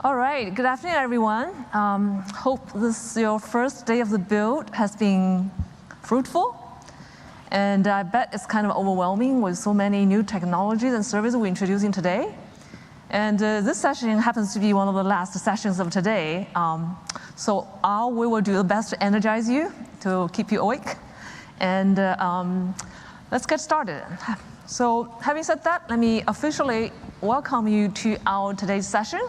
All right, good afternoon, everyone. Hope your first day of the build has been fruitful. And I bet it's kind of overwhelming with so many new technologies and services we're introducing today. And this session happens to be one of the last sessions of today. So we will do the best to energize you, to keep you awake. And let's get started. So having said that, let me officially welcome you to our today's session.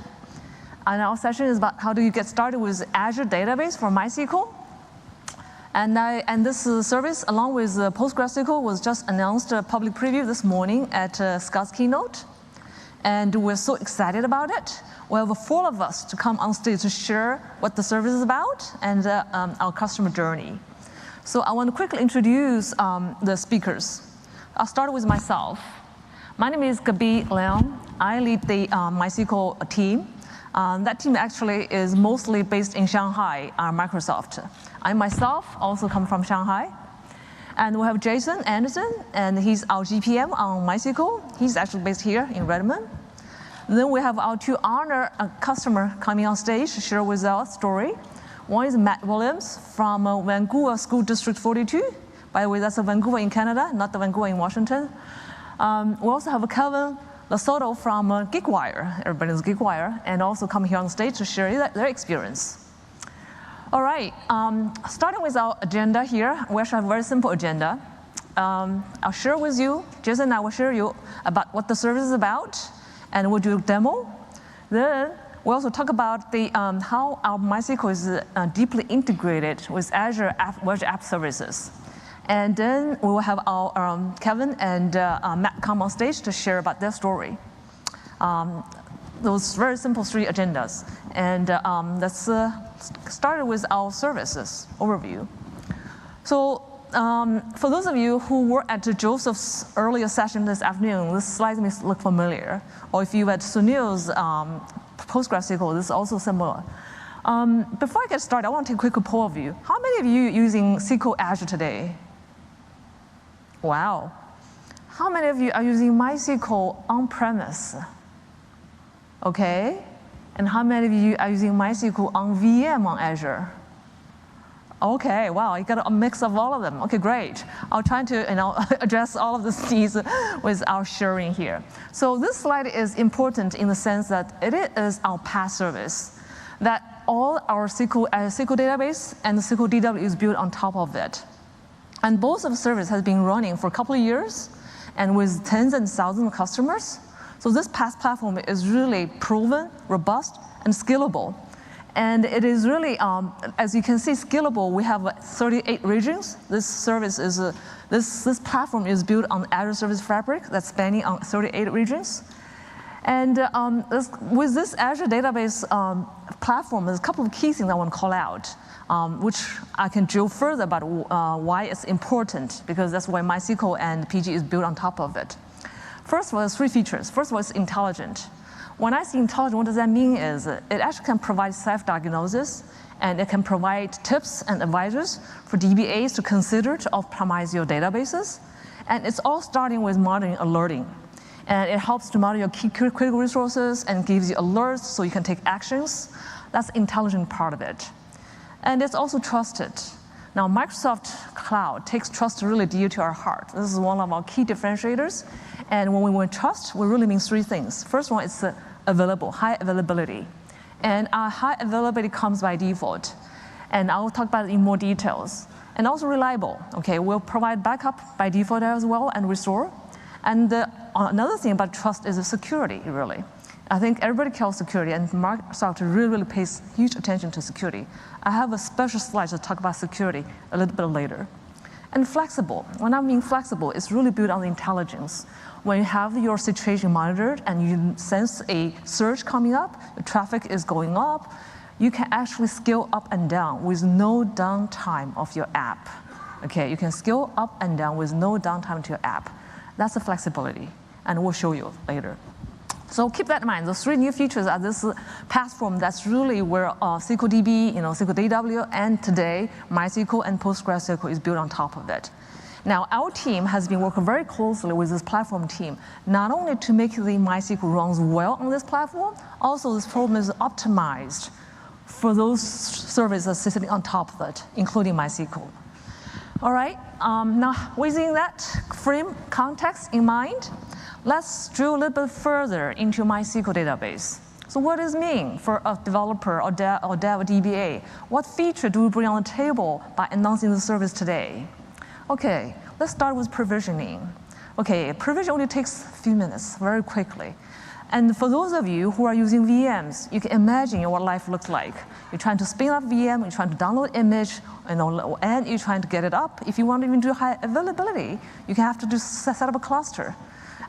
And our session is about how do you get started with Azure database for MySQL. And this service, along with PostgreSQL, was just announced a public preview this morning at Scott's keynote. And we're so excited about it. We have 4 of us to come on stage to share what the service is about and our customer journey. So I want to quickly introduce the speakers. I'll start with myself. My name is Gabi Liang. I lead the MySQL team. That team actually is mostly based in Shanghai, Microsoft. I myself also come from Shanghai. And we have Jason Anderson, and he's our GPM on MySQL. He's actually based here in Redmond. Then we have our 2 honored customers coming on stage to share with our story. One is Matt Williams from Vancouver School District 42. By the way, that's Vancouver in Canada, not the Vancouver in Washington. We also have Kevin Lasoto from GeekWire, everybody knows GeekWire, and also come here on stage to share their experience. All right, starting with our agenda here, we actually have a very simple agenda. I'll share with you, Jason and I will share you about what the service is about, and we'll do a demo. Then we'll also talk about how our MySQL is deeply integrated with Azure Web App Services. And then we will have our Kevin and Matt come on stage to share about their story. Those very simple 3 agendas. And let's start with our services overview. So for those of you who were at Joseph's earlier session this afternoon, this slide may look familiar. Or if you had Sunil's PostgreSQL, this is also similar. Before I get started, I want to take a quick poll of you. How many of you using SQL Azure today? Wow. How many of you are using MySQL on-premise? Okay. And how many of you are using MySQL on VM on Azure? Okay, wow, you got a mix of all of them. Okay, great. I'll try to address all of these needs with our sharing here. So this slide is important in the sense that it is our PaaS service, that all our SQL database and the SQL DW is built on top of it. And both of the service has been running for a couple of years and with tens and thousands of customers. So this PaaS platform is really proven, robust, and scalable. And it is really, as you can see, scalable. We have 38 regions. This service is, this platform is built on Azure Service Fabric that's spanning on 38 regions. And with this Azure database platform, there's a couple of key things I want to call out, which I can drill further about why it's important, because that's why MySQL and PG is built on top of it. First of all, there's 3 features. First of all, it's intelligent. When I say intelligent, what does that mean is it actually can provide self-diagnosis, and it can provide tips and advisors for DBAs to consider to optimize your databases. And it's all starting with monitoring alerting. And it helps to monitor your key critical resources and gives you alerts so you can take actions. That's the intelligent part of it. And it's also trusted. Now, Microsoft Cloud takes trust really dear to our heart. This is one of our key differentiators. And when we want trust, we really mean 3 things. First one is available, high availability. And our high availability comes by default. And I'll talk about it in more details. And also reliable. Okay, we'll provide backup by default as well and restore. And another thing about trust is the security, really. I think everybody cares security, and Microsoft really pays huge attention to security. I have a special slide to talk about security a little bit later. And flexible. When I mean flexible, it's really built on intelligence. When you have your situation monitored and you sense a surge coming up, the traffic is going up, you can actually scale up and down with no downtime of your app. Okay, you can scale up and down with no downtime to your app. That's the flexibility, and we'll show you later. So keep that in mind. The 3 new features are this platform that's really where SQL DB, SQL DW, and today MySQL and PostgreSQL is built on top of it. Now, our team has been working very closely with this platform team, not only to make the MySQL runs well on this platform, also this platform is optimized for those services sitting on top of it, including MySQL. All right, now within that frame context in mind, let's drill a little bit further into MySQL database. So what does it mean for a developer or dev DBA? What feature do we bring on the table by announcing the service today? Okay, let's start with provisioning. Okay, provision only takes a few minutes, very quickly. And for those of you who are using VMs, you can imagine what life looks like. You're trying to spin up VM, you're trying to download image, and you're trying to get it up. If you want to even do high availability, you can have to just set up a cluster.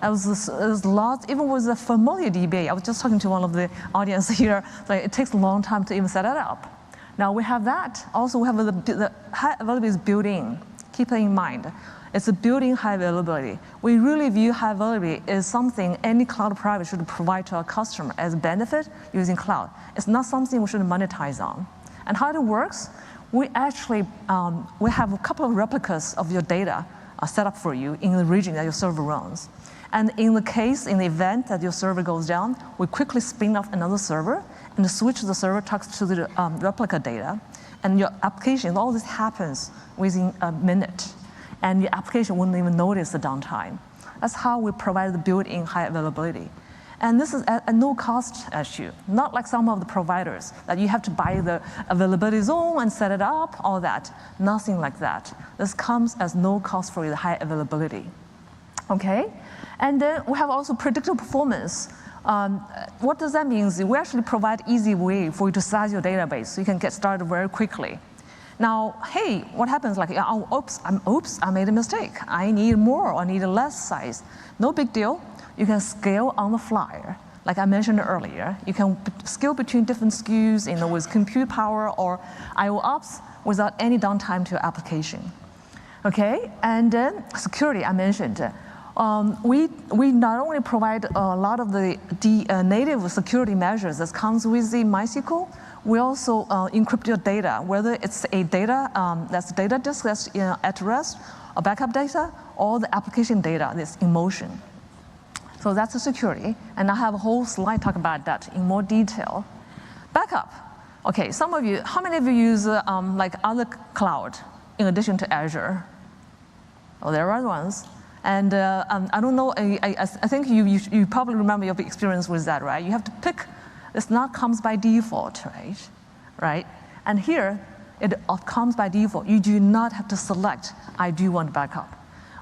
There's lots, even with the familiar DBA, I was just talking to one of the audience here, like it takes a long time to even set it up. Now we have that. Also, we have the high availability is built in. Keep that in mind. It's a built-in high availability. We really view high availability as something any cloud provider should provide to our customer as a benefit using cloud. It's not something we should monetize on. And how it works, we actually we have a couple of replicas of your data set up for you in the region that your server runs. And in the event that your server goes down, we quickly spin off another server and switch the server talks to the replica data. And your application, all this happens within a minute. And your application wouldn't even notice the downtime. That's how we provide the built-in high availability. And this is a no-cost issue, not like some of the providers that you have to buy the availability zone and set it up, all that. Nothing like that. This comes as no cost for the high availability. Okay? And then we have also predictable performance. What does that mean? We actually provide easy way for you to size your database so you can get started very quickly. Now, hey, what happens like, oops, I made a mistake. I need more or I need a less size. No big deal. You can scale on the fly. Like I mentioned earlier, you can scale between different SKUs with compute power or I/O ops without any downtime to your application. Okay, and then security I mentioned. We not only provide a lot of the native security measures that comes with the MySQL, we also encrypt your data, whether it's a data that's data disk that's at rest, or backup data, or the application data that's in motion. So that's the security, and I have a whole slide talk about that in more detail. Backup. Okay, some of you, how many of you use like other cloud in addition to Azure? Oh, there are ones. And I don't know, I think you probably remember your experience with that, right? You have to pick, it's not comes by default, right? And here, it comes by default. You do not have to select, I do want backup.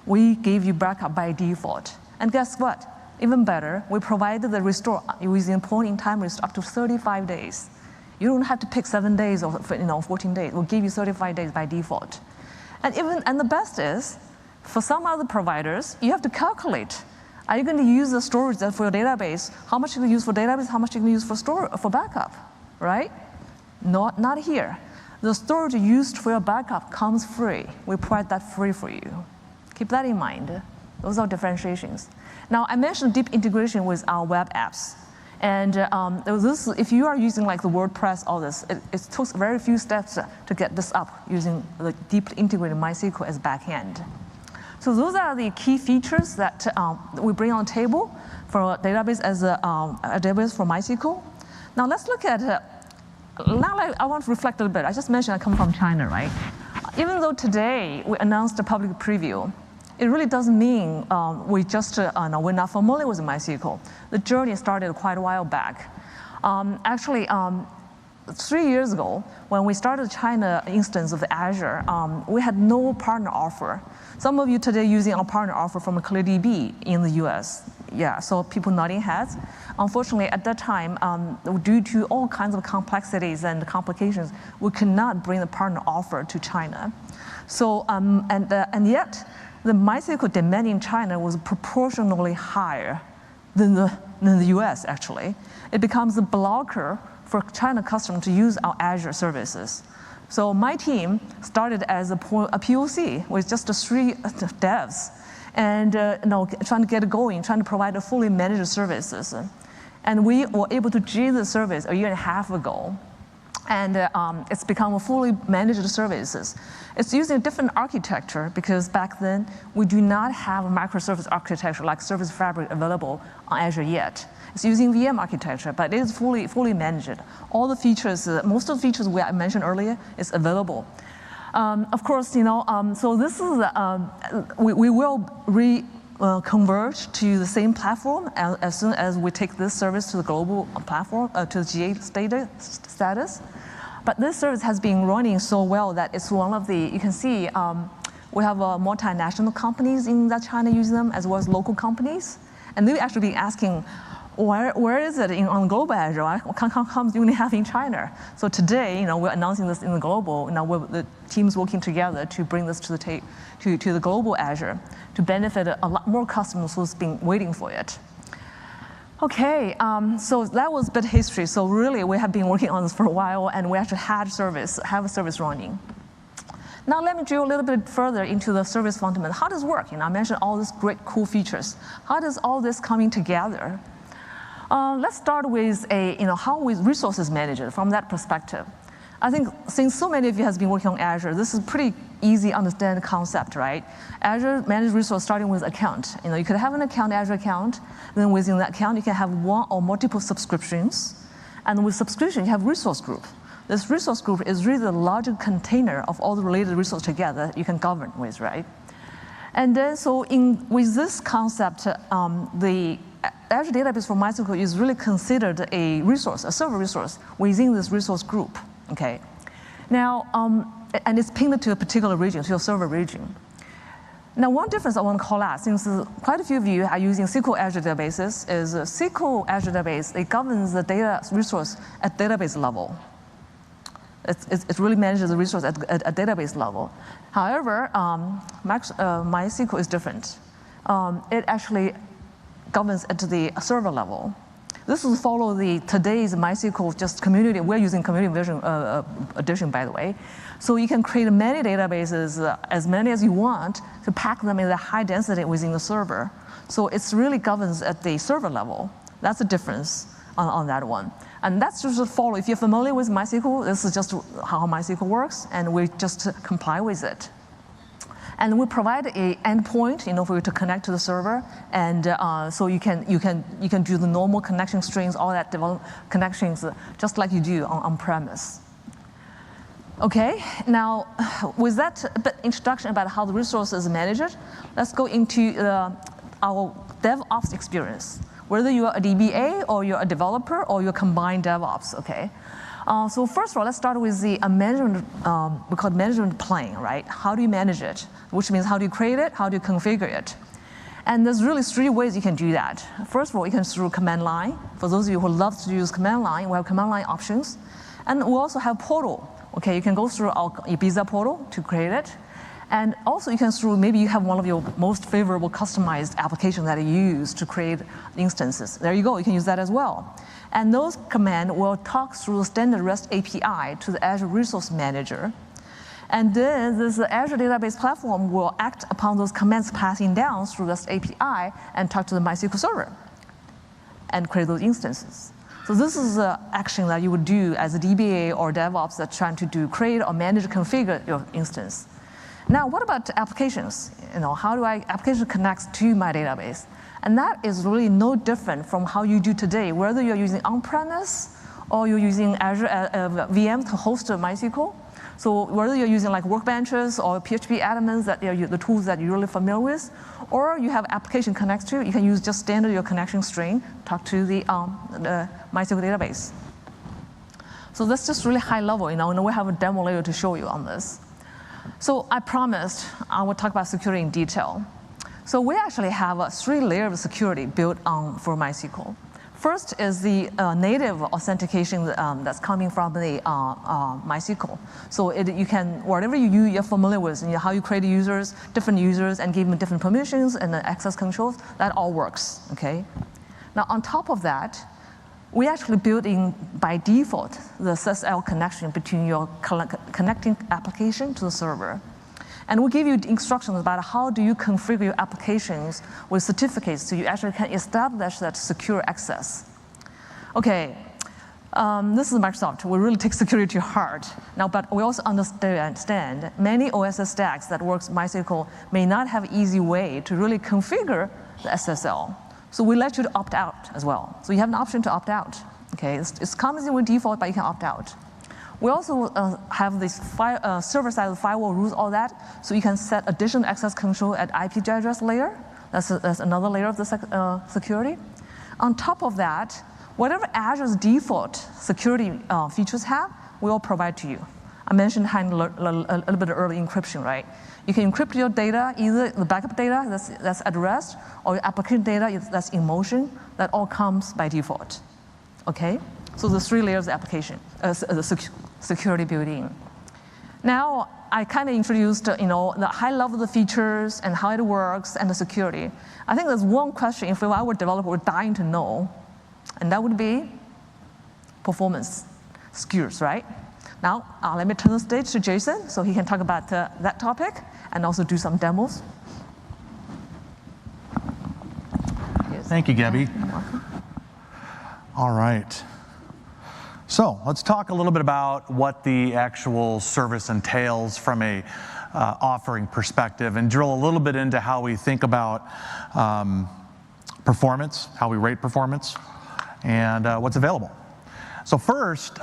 We gave you backup by default. And guess what? Even better, we provided the restore using point-in-time restore up to 35 days. You don't have to pick 7 days or 14 days. We'll give you 35 days by default. And the best is, for some other providers, you have to calculate. Are you going to use the storage for your database? How much you can use for database? How much you can use for backup, right? Not here. The storage used for your backup comes free. We provide that free for you. Keep that in mind. Those are differentiations. Now, I mentioned deep integration with our web apps. And if you are using like the WordPress, all this, it took very few steps to get this up using the deeply integrated MySQL as backend. So those are the key features that we bring on the table for a database as a database for MySQL. Now let's look at, I want to reflect a little bit. I just mentioned I come from China, right? Even though today we announced a public preview, it really doesn't mean we're not familiar with MySQL. The journey started quite a while back. Actually, 3 years ago, when we started the China instance of Azure, we had no partner offer. Some of you today using our partner offer from ClearDB in the US. Yeah, so people nodding heads. Unfortunately, at that time, due to all kinds of complexities and complications, we could not bring the partner offer to China. So, and yet, the MySQL demand in China was proportionally higher than the US, actually. It becomes a blocker for China customers to use our Azure services. So my team started as a POC with just 3 devs and trying to get it going, trying to provide a fully managed services. And we were able to G the service a year and a half ago. And it's become a fully managed services. It's using a different architecture because back then we do not have a microservice architecture like Service Fabric available on Azure yet. It's using VM architecture, but it is fully managed. All the features, most of the features I mentioned earlier is available. Of course, so this is, we will converge to the same platform as soon as we take this service to the global platform, to the GA status. But this service has been running so well that it's one of the, you can see, we have multinational companies in China using them as well as local companies. And they've actually been asking, where is it on global Azure? How come you only have in China? So today, we're announcing this in the global. The team's working together to bring this to the global Azure to benefit a lot more customers who's been waiting for it. Okay, so that was a bit of history. So really, we have been working on this for a while, and we actually have a service running. Now let me drill a little bit further into the service fundament. How does it work? I mentioned all these great, cool features. How does all this coming together? Let's start with how resources managed from that perspective. I think since so many of you have been working on Azure, this is pretty easy to understand concept, right? Azure managed resource starting with account. You could have an account, Azure account, then within that account you can have one or multiple subscriptions. And with subscription, you have resource group. This resource group is really the larger container of all the related resources together you can govern with, right? And then so with this concept, the Azure Database for MySQL is really considered a resource, a server resource within this resource group. Okay, now and it's pinned to a particular region, to your server region. Now, one difference I want to call out, since quite a few of you are using SQL Azure databases, is SQL Azure database. It governs the data resource at database level. It really manages the resource at a database level. However, MySQL is different. It actually governs at the server level. This will follow today's MySQL just community. We're using community version edition, by the way. So you can create many databases, as many as you want, to pack them in the high density within the server. So it's really governs at the server level. That's the difference on that one. And that's just follow. If you're familiar with MySQL, this is just how MySQL works, and we just comply with it. And we provide an endpoint, for you to connect to the server, and so you can do the normal connection strings, all that connections, just like you do on premise. Okay, now with that introduction about how the resource is managed, let's go into our DevOps experience. Whether you are a DBA or you're a developer or you're combined DevOps. Okay. So first of all, let's start with the management, we call it management plane, right? How do you manage it? Which means how do you create it? How do you configure it? And there's really 3 ways you can do that. First of all, you can through command line. For those of you who love to use command line, we have command line options. And we also have portal. Okay, you can go through our Ibiza portal to create it. And also you can maybe you have one of your most favorable customized applications that you use to create instances. There you go, you can use that as well. And those commands will talk through the standard REST API to the Azure Resource Manager. And then this Azure Database Platform will act upon those commands passing down through REST API and talk to the MySQL server and create those instances. So this is the action that you would do as a DBA or DevOps that's trying to create or manage, configure your instance. Now, what about applications? How do application connects to my database? And that is really no different from how you do today, whether you're using on-premise or you're using Azure VM to host MySQL. So whether you're using like workbenches or PHP admins, that the tools that you're really familiar with, or you have application connects to, you can use just standard your connection string, talk to the MySQL database. So that's just really high level, and we have a demo later to show you on this. So I promised I would talk about security in detail. So we actually have a 3 layers of security built on for MySQL. First is the native authentication that's coming from the MySQL. So you can, whatever you're familiar with, how you create users, different users, and give them different permissions and access controls, that all works, okay? Now on top of that, we actually built in, by default, the SSL connection between your connecting application to the server. And we'll give you instructions about how do you configure your applications with certificates so you actually can establish that secure access. Okay, This is Microsoft. We really take security to heart. Now, but we also understand many OSS stacks that works MySQL may not have easy way to really configure the SSL. So we let you to opt out as well. So you have an option to opt out. Okay, it's comes in with default, but you can opt out. We also have this server-side firewall rules, all that, so you can set additional access control at IP address layer. That's another layer of the security. On top of that, whatever Azure's default security features have, we will provide to you. I mentioned a little bit early encryption, right? You can encrypt your data, either the backup data that's at rest, or your application data that's in motion. That all comes by default. Okay? So the 3 layers of application, the security built in. Now, I kind of introduced the high level of the features and how it works and the security. I think there's one question if I were a developer would dying to know, and that would be performance skills, right? Now, let me turn the stage to Jason so he can talk about that topic and also do some demos. Yes. Thank you, Gabby. You're welcome. All right. So let's talk a little bit about what the actual service entails from a offering perspective and drill a little bit into how we think about performance, how we rate performance, and what's available. So first,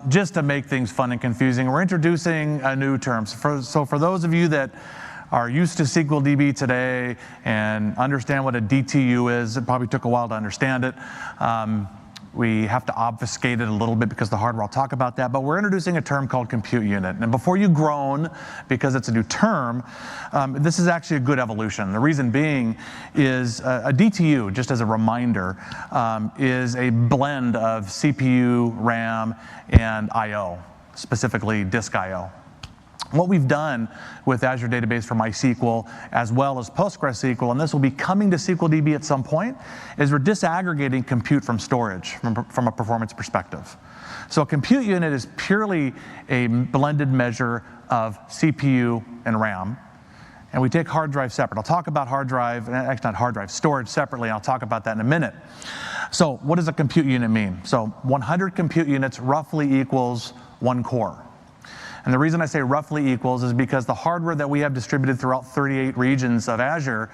just to make things fun and confusing, we're introducing a new term. So for those of you that are used to SQL DB today and understand what a DTU is, it probably took a while to understand it. We have to obfuscate it a little bit because the hardware, I'll talk about that, but we're introducing a term called compute unit. And before you groan, because it's a new term, this is actually a good evolution. The reason being is a DTU, just as a reminder, is a blend of CPU, RAM, and I/O, specifically disk I/O. What we've done with Azure Database for MySQL, as well as PostgreSQL, and this will be coming to SQL DB at some point, is we're disaggregating compute from storage from a performance perspective. So a compute unit is purely a blended measure of CPU and RAM, and we take hard drive separate. I'll talk about hard drive, actually not hard drive, storage separately, and I'll talk about that in a minute. So what does a compute unit mean? So 100 compute units roughly equals 1 core. And the reason I say roughly equals is because the hardware that we have distributed throughout 38 regions of Azure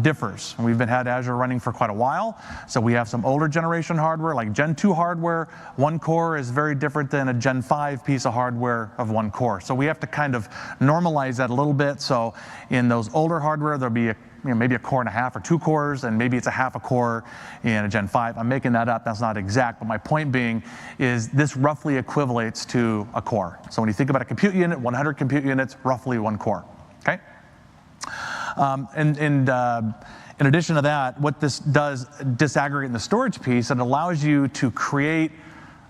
differs. We've had Azure running for quite a while, so we have some older generation hardware, like Gen 2 hardware. 1 core is very different than a Gen 5 piece of hardware of 1 core. So we have to kind of normalize that a little bit. So in those older hardware, there'll be maybe a core and a half or 2 cores, and maybe it's a half a core in a Gen 5. I'm making that up, that's not exact, but my point being is this roughly equivalates to a core. So when you think about a compute unit, 100 compute units, roughly 1 core, okay? In addition to that, what this does, disaggregating the storage piece, it allows you to create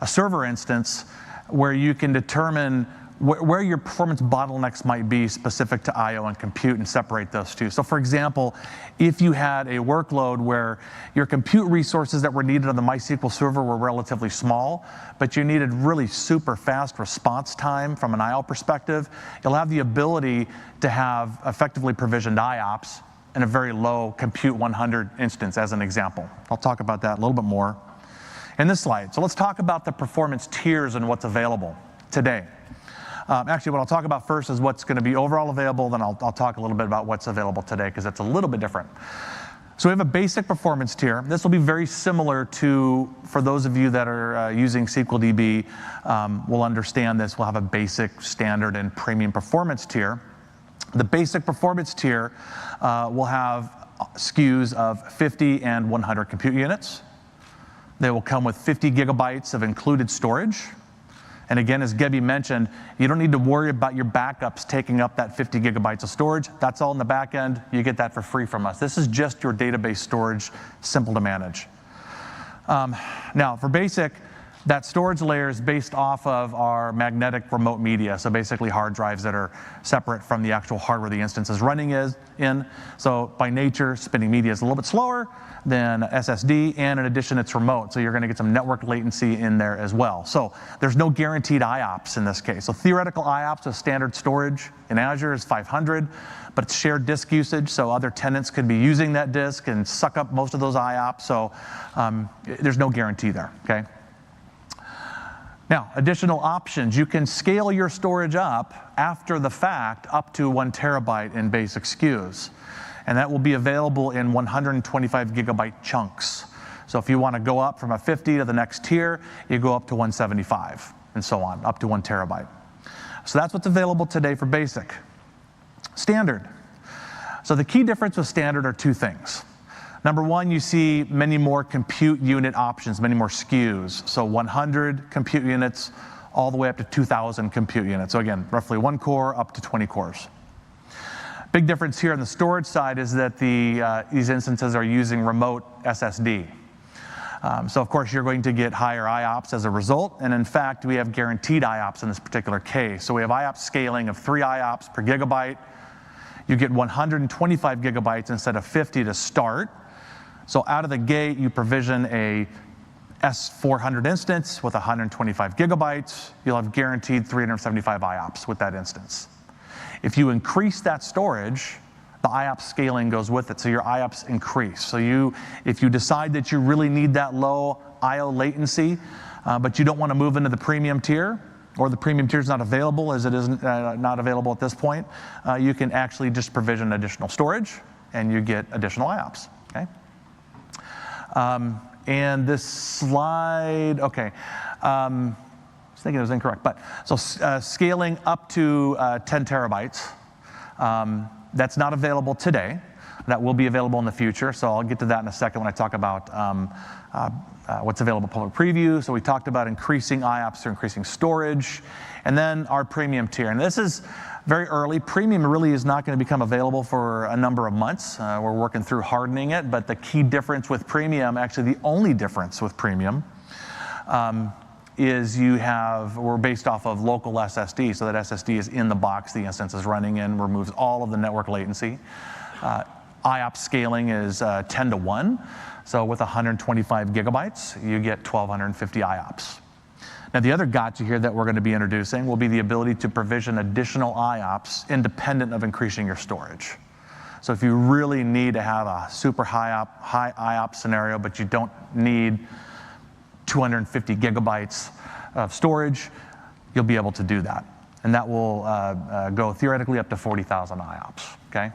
a server instance where you can determine where your performance bottlenecks might be specific to I/O and compute and separate those two. So for example, if you had a workload where your compute resources that were needed on the MySQL server were relatively small, but you needed really super fast response time from an I/O perspective, you'll have the ability to have effectively provisioned IOPS in a very low compute 100 instance as an example. I'll talk about that a little bit more in this slide. So let's talk about the performance tiers and what's available today. Actually, what I'll talk about first is what's going to be overall available, then I'll talk a little bit about what's available today, because it's a little bit different. So we have a basic performance tier. This will be very similar to, for those of you that are using SQL DB, will understand this. We'll have a basic, standard, and premium performance tier. The basic performance tier will have SKUs of 50 and 100 compute units. They will come with 50 gigabytes of included storage. And again, as Gebby mentioned, you don't need to worry about your backups taking up that 50 gigabytes of storage. That's all in the back end. You get that for free from us. This is just your database storage, simple to manage. Now, for basic, that storage layer is based off of our magnetic remote media, so basically hard drives that are separate from the actual hardware the instance is running in. So by nature, spinning media is a little bit slower than SSD, and in addition, it's remote, so you're going to get some network latency in there as well. So there's no guaranteed IOPS in this case. So theoretical IOPS with standard storage in Azure is 500, but it's shared disk usage, so other tenants could be using that disk and suck up most of those IOPS, so there's no guarantee there, okay? Now, additional options. You can scale your storage up after the fact up to 1 terabyte in basic SKUs. And that will be available in 125 gigabyte chunks. So if you want to go up from a 50 to the next tier, you go up to 175 and so on, up to 1 terabyte. So that's what's available today for basic. Standard. So the key difference with standard are 2 things. Number one, you see many more compute unit options, many more SKUs. So 100 compute units all the way up to 2,000 compute units. So again, roughly 1 core up to 20 cores. Big difference here on the storage side is that these instances are using remote SSD. So of course you're going to get higher IOPS as a result, and in fact we have guaranteed IOPS in this particular case. So we have IOPS scaling of 3 IOPS per gigabyte. You get 125 gigabytes instead of 50 to start. So out of the gate, you provision a S400 instance with 125 gigabytes. You'll have guaranteed 375 IOPS with that instance. If you increase that storage, the IOPS scaling goes with it, so your IOPS increase. So if you decide that you really need that low I/O latency, but you don't want to move into the premium tier, or the premium tier is not available, as it is not available at this point, you can actually just provision additional storage, and you get additional IOPS. Okay. And this slide, okay, I was thinking it was incorrect, but so scaling up to 10 terabytes, that's not available today. That will be available in the future, so I'll get to that in a second when I talk about what's available public preview. So we talked about increasing IOPS or increasing storage, and then our premium tier. And this is very early. Premium really is not going to become available for a number of months. We're working through hardening it, but the key difference with premium, actually the only difference with premium, is we're based off of local SSD, so that SSD is in the box the instance is running in, removes all of the network latency. IOPS scaling is 10 to 1, so with 125 gigabytes, you get 1,250 IOPS. Now the other gotcha here that we're going to be introducing will be the ability to provision additional IOPS independent of increasing your storage. So if you really need to have a super high IOPS scenario, but you don't need 250 gigabytes of storage, you'll be able to do that. And that will go theoretically up to 40,000 IOPS, okay?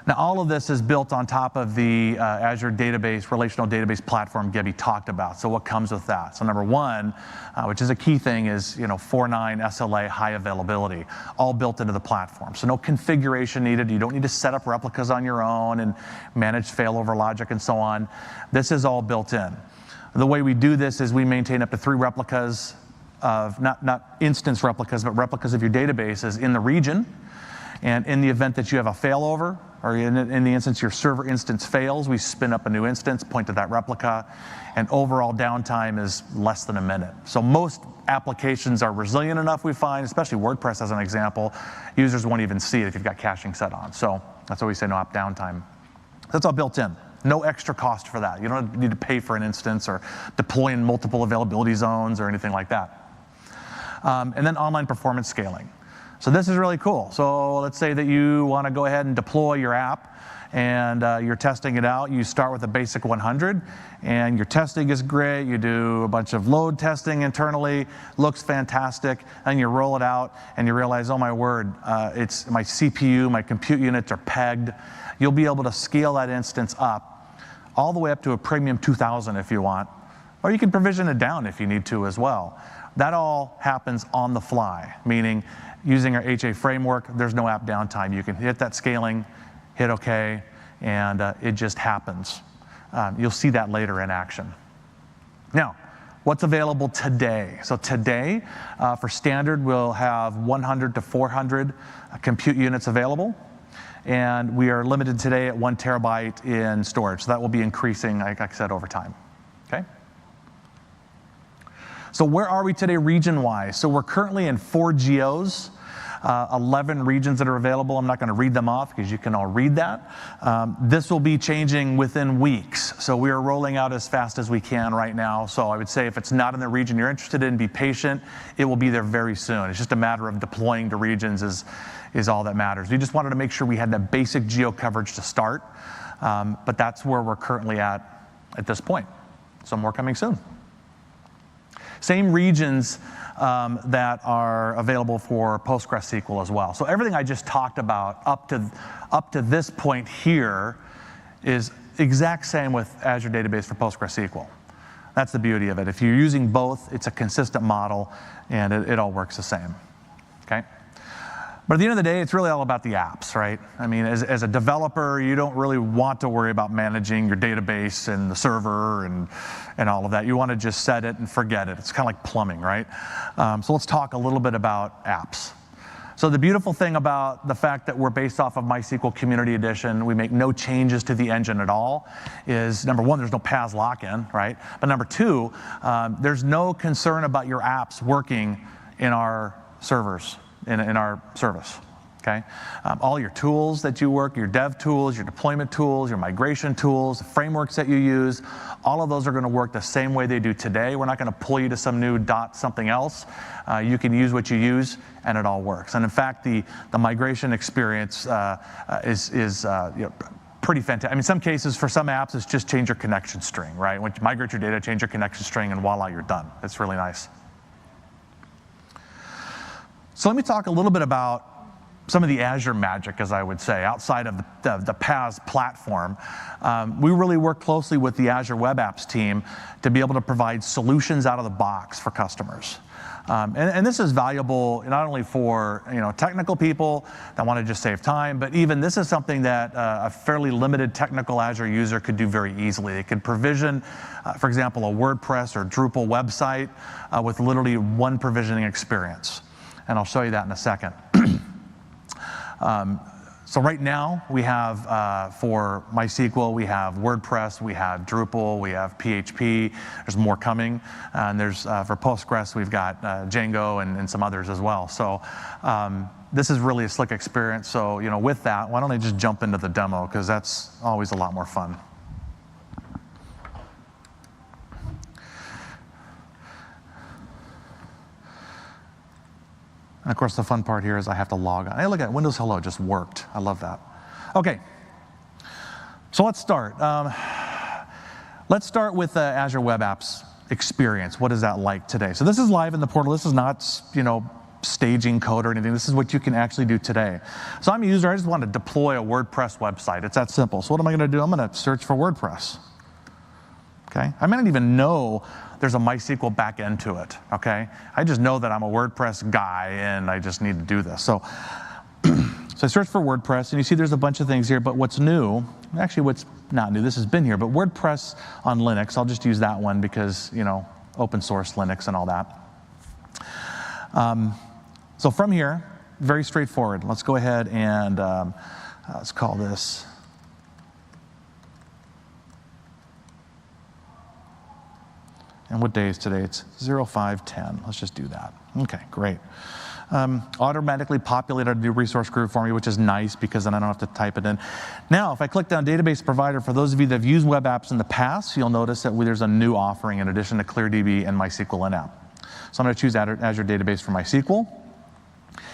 Now, all of this is built on top of the Azure database, relational database platform Gabby talked about. So what comes with that? So number one, which is a key thing, is 4.9 SLA high availability, all built into the platform. So no configuration needed. You don't need to set up replicas on your own and manage failover logic and so on. This is all built in. The way we do this is we maintain up to 3 replicas of, not instance replicas, but replicas of your databases in the region. And in the event that you have a failover, or in the instance your server instance fails, we spin up a new instance, point to that replica, and overall downtime is less than a minute. So most applications are resilient enough, we find, especially WordPress as an example. Users won't even see it if you've got caching set on. So that's why we say no app downtime. That's all built in. No extra cost for that. You don't need to pay for an instance or deploy in multiple availability zones or anything like that. And then online performance scaling. So this is really cool. So let's say that you want to go ahead and deploy your app and you're testing it out. You start with a basic 100 and your testing is great. You do a bunch of load testing internally, looks fantastic, and you roll it out and you realize, oh my word, it's my CPU, my compute units are pegged. You'll be able to scale that instance up all the way up to a premium 2000 if you want, or you can provision it down if you need to as well. That all happens on the fly, meaning using our HA framework, there's no app downtime. You can hit that scaling, hit OK, and it just happens. You'll see that later in action. Now, what's available today? So today, for standard, we'll have 100 to 400 compute units available. And we are limited today at 1 terabyte in storage. So that will be increasing, like I said, over time. Okay? So where are we today region-wise? So we're currently in 4 geos, 11 regions that are available. I'm not going to read them off because you can all read that. This will be changing within weeks. So we are rolling out as fast as we can right now. So I would say if it's not in the region you're interested in, be patient. It will be there very soon. It's just a matter of deploying to regions is all that matters. We just wanted to make sure we had the basic geo coverage to start. But that's where we're currently at this point. So more coming soon. Same regions that are available for PostgreSQL as well. So everything I just talked about up to this point here is exact same with Azure Database for PostgreSQL. That's the beauty of it. If you're using both, it's a consistent model, and it all works the same, okay? But at the end of the day, it's really all about the apps, right? I mean, as a developer, you don't really want to worry about managing your database and the server and all of that. You want to just set it and forget it. It's kind of like plumbing, right? So let's talk a little bit about apps. So the beautiful thing about the fact that we're based off of MySQL Community Edition, we make no changes to the engine at all, is number one, there's no PaaS lock-in, right? But number two, there's no concern about your apps working in our servers, in our service, okay? All your tools that you work, your dev tools, your deployment tools, your migration tools, the frameworks that you use, all of those are going to work the same way they do today. We're not going to pull you to some new something else. You can use what you use, and it all works. And in fact, the migration experience is pretty fantastic. I mean, in some cases, for some apps, it's just change your connection string, right? When you migrate your data, change your connection string, and voila, you're done. It's really nice. So let me talk a little bit about some of the Azure magic, as I would say, outside of the PaaS platform. We really work closely with the Azure Web Apps team to be able to provide solutions out of the box for customers. And this is valuable not only for technical people that want to just save time, but even this is something that a fairly limited technical Azure user could do very easily. It could provision, for example, a WordPress or Drupal website with literally one provisioning experience. And I'll show you that in a second. So right now, we have, for MySQL, we have WordPress, we have Drupal, we have PHP. There's more coming. And there's, for Postgres, we've got Django and some others as well. So this is really a slick experience. So with that, why don't I just jump into the demo, because that's always a lot more fun. And of course, the fun part here is I have to log on. Hey, look at Windows Hello, just worked. I love that. Okay, so let's start. Let's start with the Azure Web Apps experience. What is that like today? So this is live in the portal. This is not, staging code or anything. This is what you can actually do today. So I'm a user. I just want to deploy a WordPress website. It's that simple. So what am I going to do? I'm going to search for WordPress. Okay, I may not even know there's a MySQL backend to it, okay? I just know that I'm a WordPress guy and I just need to do this. So, so I search for WordPress, and you see there's a bunch of things here, but what's new, actually what's not new, this has been here, but WordPress on Linux, I'll just use that one because, open source Linux and all that. So from here, very straightforward. Let's go ahead and let's call this and what day is today? It's 05/10. Let's just do that. Okay, great. Automatically populated a new resource group for me, which is nice because then I don't have to type it in. Now, if I click down database provider, for those of you that have used web apps in the past, you'll notice that there's a new offering in addition to ClearDB and MySQL in-app. So I'm going to choose Azure Database for MySQL.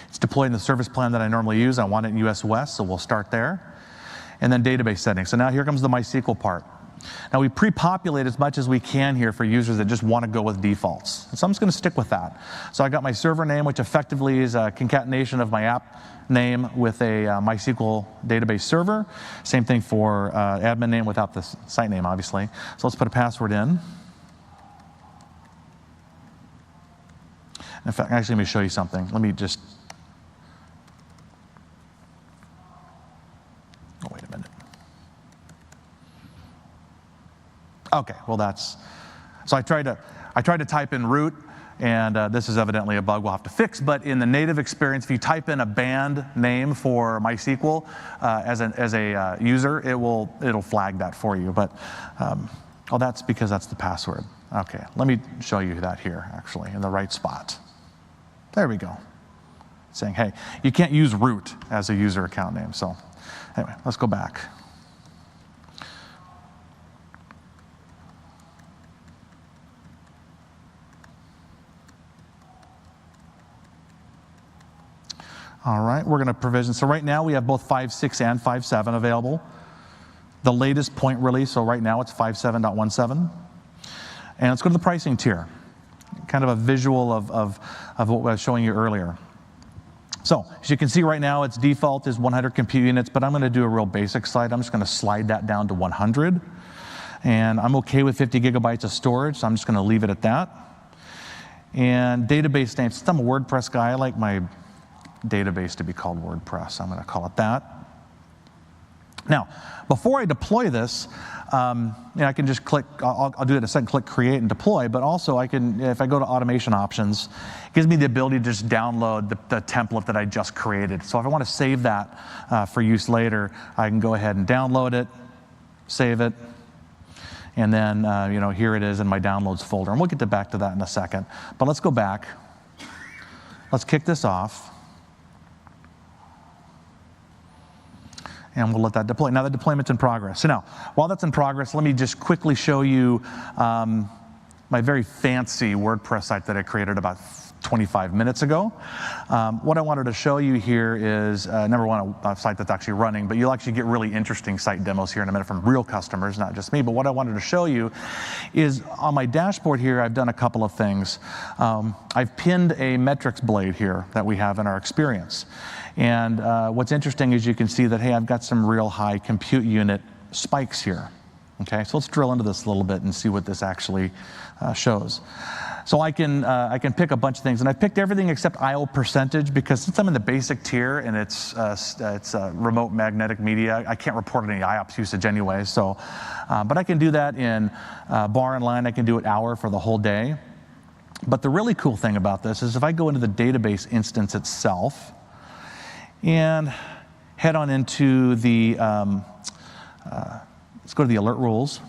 It's deployed in the service plan that I normally use. I want it in US West, so we'll start there. And then database settings. So now here comes the MySQL part. Now we pre-populate as much as we can here for users that just want to go with defaults. And so I'm just going to stick with that. So I got my server name, which effectively is a concatenation of my app name with a MySQL database server. Same thing for admin name without the site name, obviously. So let's put a password in. In fact, actually, let me show you something. Let me just... Oh, wait a minute. Okay, well that's, so I tried to type in root, and this is evidently a bug we'll have to fix, but in the native experience, if you type in a band name for MySQL as a user, it'll flag that for you, but, oh, that's because that's the password. Okay, let me show you that here, actually, in the right spot. There we go. Saying, hey, you can't use root as a user account name, so anyway, let's go back. All right, we're going to provision. So right now we have both 5.6 and 5.7 available. The latest point release, so right now it's 5.7.17. And let's go to the pricing tier. kind of a visual of what I was showing you earlier. So as you can see right now, its default is 100 compute units, but I'm going to do a real basic site. I'm just going to slide that down to 100. And I'm okay with 50 gigabytes of storage, so I'm just going to leave it at that. And database name, since I'm a WordPress guy, I like my database to be called WordPress. I'm going to call it that. Now, before I deploy this, I can just click, I'll do it in a second, click create and deploy, but also I can, if I go to automation options, it gives me the ability to just download the template that I just created. So if I want to save that for use later, I can go ahead and download it, save it, and then here it is in my downloads folder. And we'll get back to that in a second. But let's go back. Let's kick this off. And we'll let that deploy. Now the deployment's in progress. So now, while that's in progress, let me just quickly show you my very fancy WordPress site that I created about 25 minutes ago. What I wanted to show you here is, number one, a site that's actually running, but you'll actually get really interesting site demos here in a minute from real customers, not just me. But what I wanted to show you is on my dashboard here, I've done a couple of things. I've pinned a metrics blade here that we have in our experience. And what's interesting is you can see that, hey, I've got some real high compute unit spikes here. Okay, so let's drill into this a little bit and see what this actually shows. So I can pick a bunch of things, and I picked everything except I/O percentage, because since I'm in the basic tier and it's remote magnetic media, I can't report any IOPS usage anyway. So, but I can do that in bar and line. I can do it hour for the whole day. But the really cool thing about this is if I go into the database instance itself and head on into the let's go to the alert rules.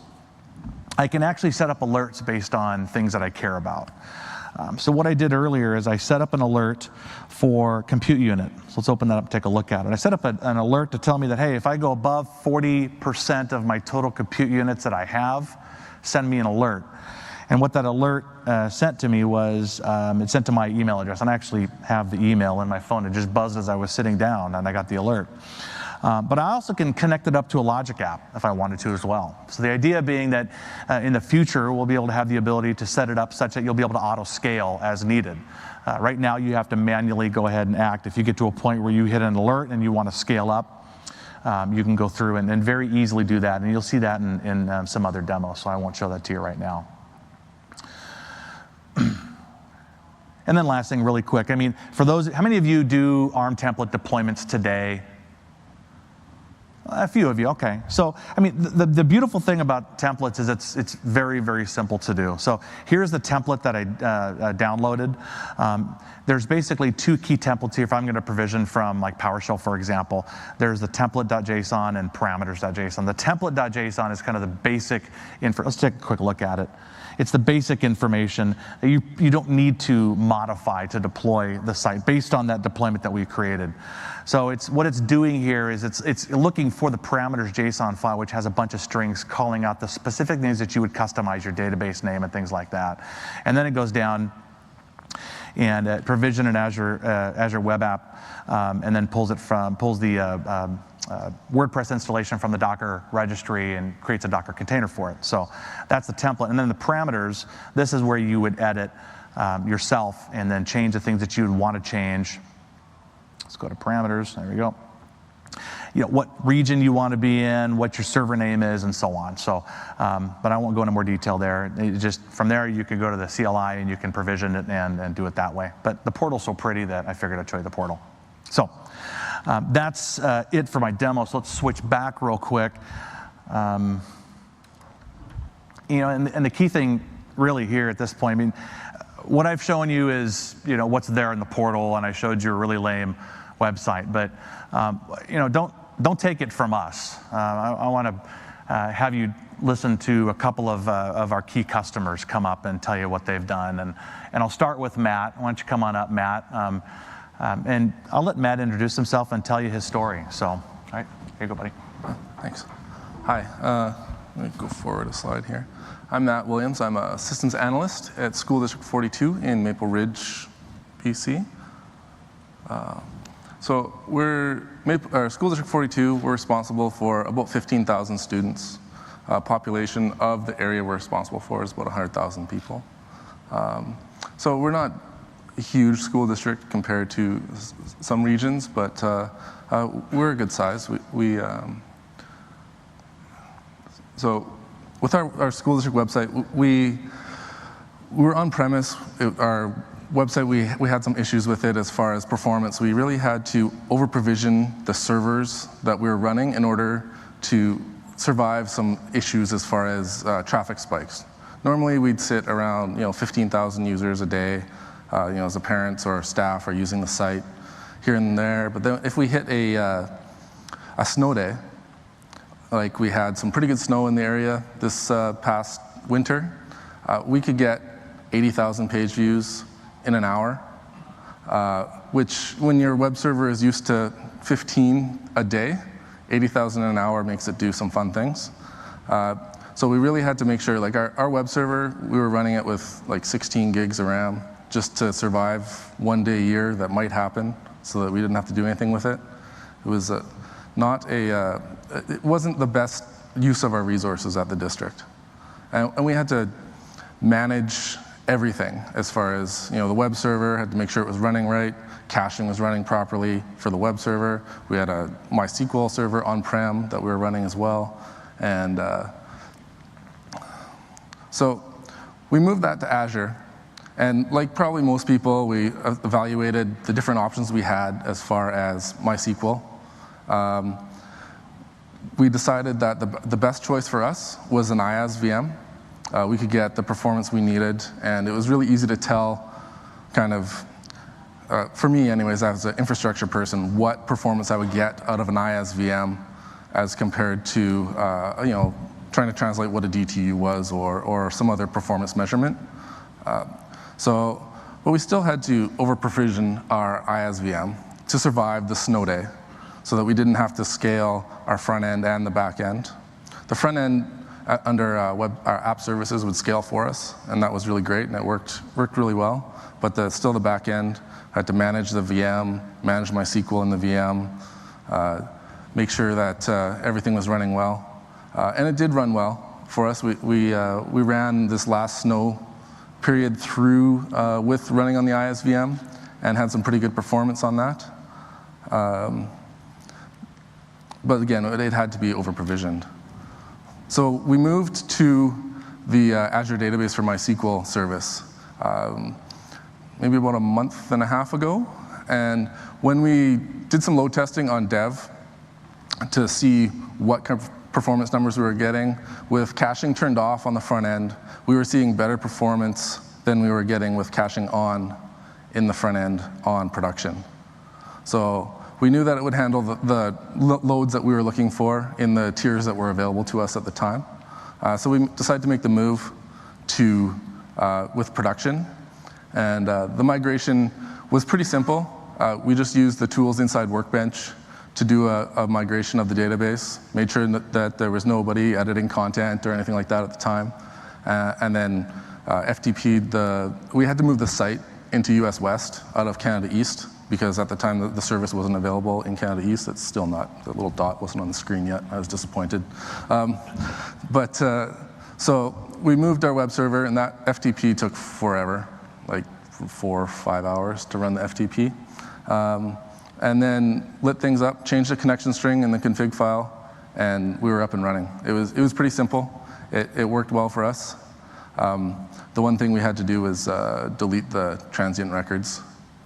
I can actually set up alerts based on things that I care about. So what I did earlier is I set up an alert for compute unit. So let's open that up and take a look at it. I set up an alert to tell me that, hey, if I go above 40% of my total compute units that I have, send me an alert. And what that alert sent to me was, it sent to my email address. And I actually have the email in my phone. It just buzzed as I was sitting down, and I got the alert. But I also can connect it up to a logic app if I wanted to as well. So the idea being that in the future, we'll be able to have the ability to set it up such that you'll be able to auto-scale as needed. Right now, you have to manually go ahead and act. If you get to a point where you hit an alert and you want to scale up, you can go through and very easily do that. And you'll see that in some other demos, so I won't show that to you right now. And then last thing, really quick. I mean, for those, how many of you do ARM template deployments today? A few of you, okay. So, I mean, the beautiful thing about templates is it's very, very simple to do. So here's the template that I downloaded. There's basically two key templates here. If I'm going to provision from like PowerShell, for example, there's the template.json and parameters.json. The template.json is kind of the basic info. Let's take a quick look at it. It's the basic information that you don't need to modify to deploy the site based on that deployment that we created. So what it's doing here is it's looking for the parameters JSON file, which has a bunch of strings calling out the specific things that you would customize your database name and things like that. And then it goes down and provision an Azure web app, and then pulls the WordPress installation from the Docker registry and creates a Docker container for it. So that's the template. And then the parameters, this is where you would edit yourself and then change the things that you would want to change. Let's go to parameters. There we go. You know, what region you want to be in, what your server name is, and so on. So, but I won't go into more detail there. Just from there, you can go to the CLI and you can provision it and do it that way. But the portal's so pretty that I figured I'd show you the portal. So that's it for my demo. So let's switch back real quick. You know, and the key thing really here at this point, I mean, what I've shown you is, you know, what's there in the portal, and I showed you a really lame website. But you know, don't take it from us. I want to have you listen to a couple of our key customers come up and tell you what they've done. And I'll start with Matt. Why don't you come on up, Matt? And I'll let Matt introduce himself and tell you his story. So, all right, here you go, buddy. Thanks. Hi. Let me go forward a slide here. I'm Matt Williams. I'm a systems analyst at School District 42 in Maple Ridge, PC. So School District 42, we're responsible for about 15,000 students. Population of the area we're responsible for is about 100,000 people. So we're not a huge school district compared to some regions, but we're a good size. So with our school district website, we were on premise. Our website, we had some issues with it as far as performance. We really had to over provision the servers that we were running in order to survive some issues as far as traffic spikes. Normally we'd sit around 15,000 users a day, as the parents or staff are using the site here and there. But then if we hit a snow day, like we had some pretty good snow in the area this past winter, we could get 80,000 page views in an hour, which when your web server is used to 15 a day, 80,000 an hour makes it do some fun things. So we really had to make sure, like our web server, we were running it with like 16 gigs of RAM just to survive one day a year that might happen so that we didn't have to do anything with it. It was it wasn't the best use of our resources at the district. And we had to manage everything as far as, the web server, had to make sure it was running right, caching was running properly for the web server. We had a MySQL server on-prem that we were running as well. And so we moved that to Azure. And like probably most people, we evaluated the different options we had as far as MySQL. We decided that the best choice for us was an IaaS VM. We could get the performance we needed, and it was really easy to tell, kind of, for me anyways, as an infrastructure person, what performance I would get out of an IaaS VM as compared to trying to translate what a DTU was or some other performance measurement. But we still had to over-provision our IaaS VM to survive the snow day so that we didn't have to scale our front end and the back end. The front end under our app services would scale for us, and that was really great, and it worked really well. But still the back end, I had to manage the VM, manage MySQL in the VM, make sure that everything was running well. And it did run well for us. We ran this last snow period through with running on the IaaS VM and had some pretty good performance on that. But again, it had to be over-provisioned. So we moved to the Azure database for MySQL service maybe about a month and a half ago. And when we did some load testing on dev to see what kind of performance numbers we were getting, with caching turned off on the front end, we were seeing better performance than we were getting with caching on in the front end on production. So we knew that it would handle the loads that we were looking for in the tiers that were available to us at the time. So we decided to make the move to with production. And the migration was pretty simple. We just used the tools inside Workbench to do a migration of the database, made sure that there was nobody editing content or anything like that at the time. And then FTP'd we had to move the site into US West out of Canada East, because at the time the service wasn't available in Canada East. It's still not. The little dot wasn't on the screen yet. I was disappointed. So we moved our web server, and that FTP took forever, like 4 or 5 hours to run the FTP. And then lit things up, changed the connection string in the config file, and we were up and running. It was pretty simple. It worked well for us. The one thing we had to do was delete the transient records,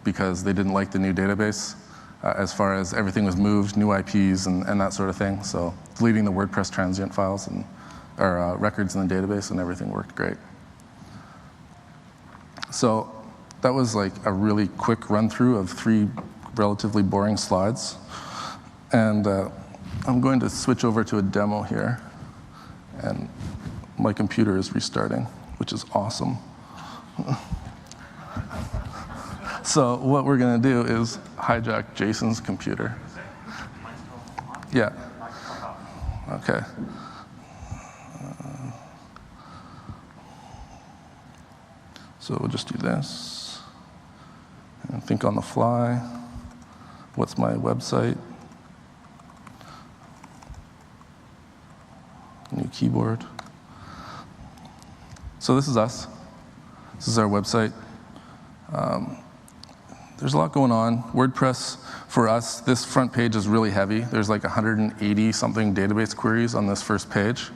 because they didn't like the new database as far as everything was moved, new IPs and that sort of thing. So deleting the WordPress transient files and records in the database, and everything worked great. So that was like a really quick run through of 3 relatively boring slides. And I'm going to switch over to a demo here. And my computer is restarting, which is awesome. So what we're going to do is hijack Jason's computer. Yeah. Okay. So we'll just do this. And think on the fly. What's my website? New keyboard. So this is us. This is our website. There's a lot going on. WordPress, for us, this front page is really heavy. There's like 180-something database queries on this first page.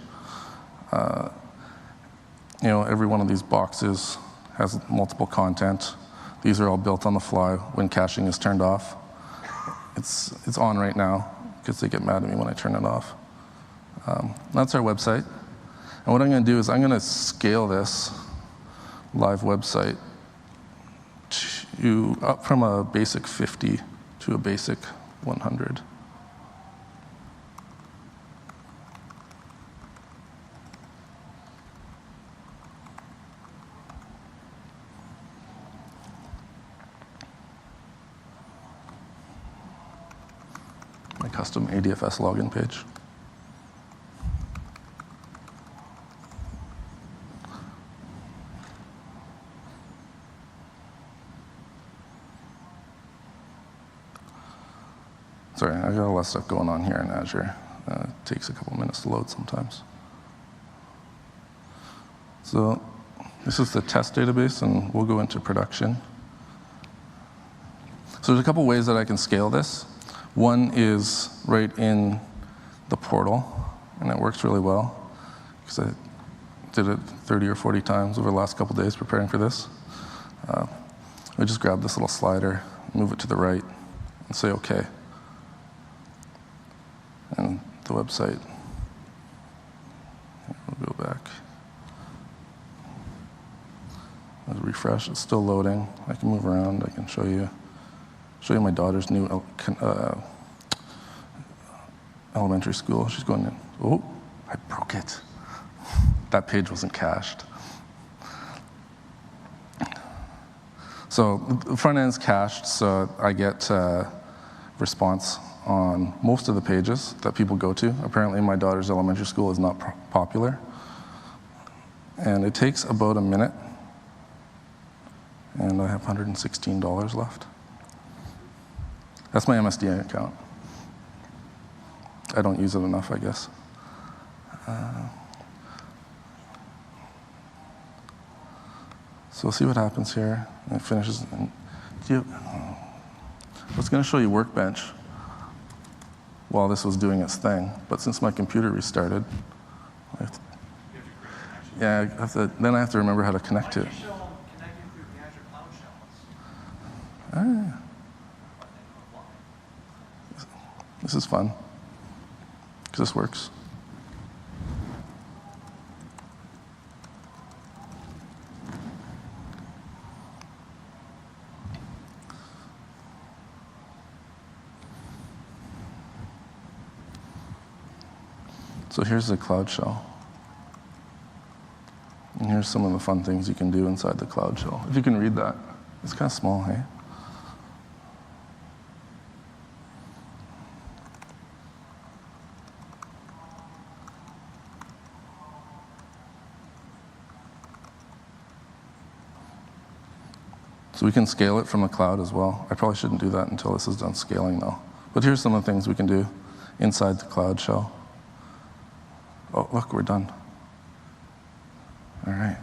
Every one of these boxes has multiple content. These are all built on the fly when caching is turned off. It's on right now because they get mad at me when I turn it off. That's our website. And what I'm going to do is I'm going to scale this live website up from a basic 50 to a basic 100. My custom ADFS login page. Sorry, I got a lot of stuff going on here in Azure. It takes a couple minutes to load sometimes. So this is the test database, and we'll go into production. So there's a couple ways that I can scale this. One is right in the portal, and it works really well because I did it 30 or 40 times over the last couple days preparing for this. I just grab this little slider, move it to the right, and say OK. And the website, we'll go back. Let's refresh, it's still loading. I can move around, I can show you my daughter's new elementary school. She's going in. Oh, I broke it. That page wasn't cached. So the front end's cached, so I get response on most of the pages that people go to. Apparently my daughter's elementary school is not popular. And it takes about a minute. And I have $116 left. That's my MSDN account. I don't use it enough, I guess. So we'll see what happens here. It finishes. I was going to show you Workbench while this was doing its thing, but since my computer restarted, then I have to remember how to connect to it. This is fun, because this works. So here's the Cloud Shell. And here's some of the fun things you can do inside the Cloud Shell. If you can read that. It's kind of small, hey? So we can scale it from the cloud as well. I probably shouldn't do that until this is done scaling, though. But here's some of the things we can do inside the Cloud Shell. Oh, look, we're done. All right.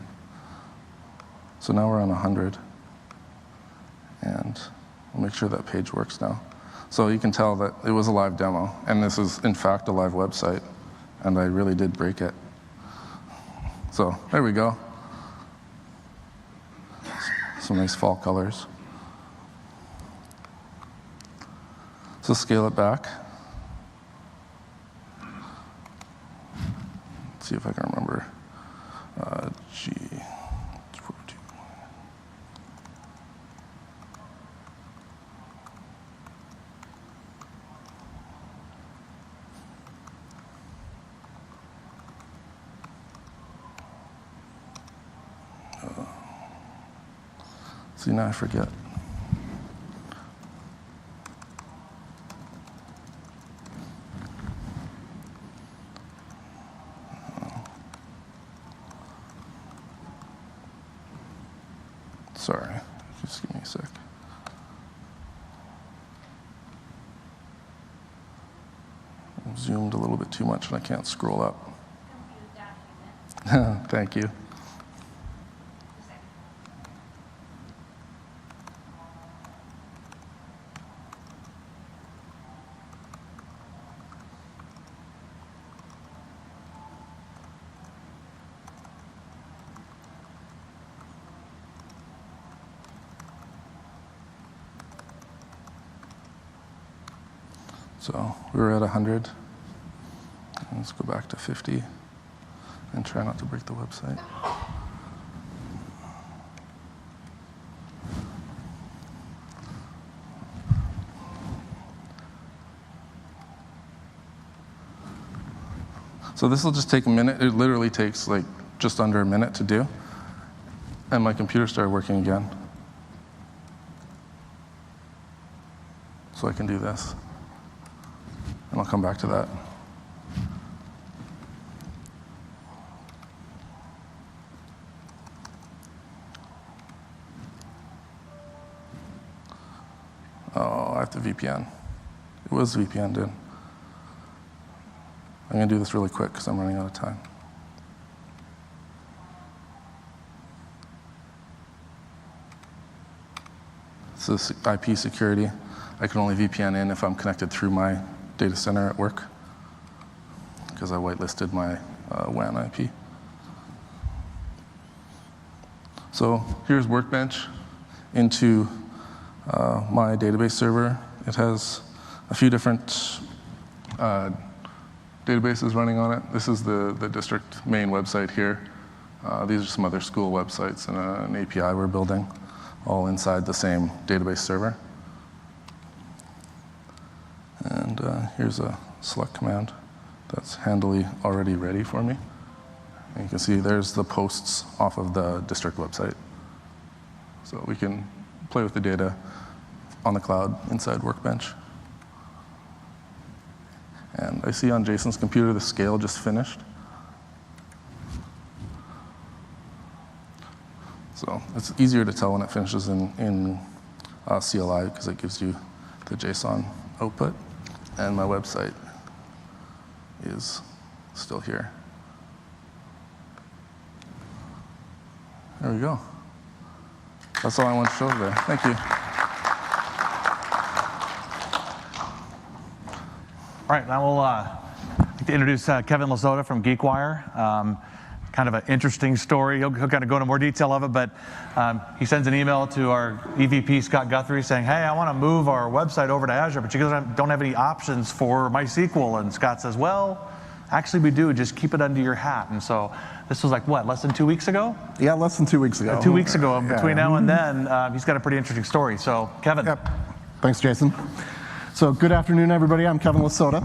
So now we're on 100. And we'll make sure that page works now. So you can tell that it was a live demo. And this is, in fact, a live website. And I really did break it. So there we go. Some nice fall colors. So scale it back. Let's see if I can remember. G. See, now I forget. Sorry, just give me a sec. I'm zoomed a little bit too much and I can't scroll up. Thank you. So we were at 100. Let's go back to 50 and try not to break the website. So this will just take a minute. It literally takes like just under a minute to do. And my computer started working again. So I can do this. And I'll come back to that. Oh, I have to VPN. It was VPN'd in. I'm going to do this really quick because I'm running out of time. So this is IP security. I can only VPN in if I'm connected through my data center at work because I whitelisted my WAN IP. So here's Workbench into my database server. It has a few different databases running on it. This is the district main website here. These are some other school websites and an API we're building, all inside the same database server. And here's a select command that's handily already ready for me. And you can see there's the posts off of the district website. So we can play with the data on the cloud inside Workbench. And I see on Jason's computer the scale just finished. So it's easier to tell when it finishes in CLI because it gives you the JSON output. And my website is still here. There we go. That's all I want to show today. Thank you. All right, now we'll like to introduce Kevin Lasota from GeekWire. Kind of an interesting story. He'll kind of go into more detail of it, but he sends an email to our EVP, Scott Guthrie, saying, hey, I want to move our website over to Azure, but you guys don't have any options for MySQL. And Scott says, well, actually we do, just keep it under your hat. And so this was like, what, less than 2 weeks ago? Yeah, less than 2 weeks ago. 2 weeks ago. Between now and then, he's got a pretty interesting story. So, Kevin. Yep. Thanks, Jason. So good afternoon, everybody. I'm Kevin Lasota.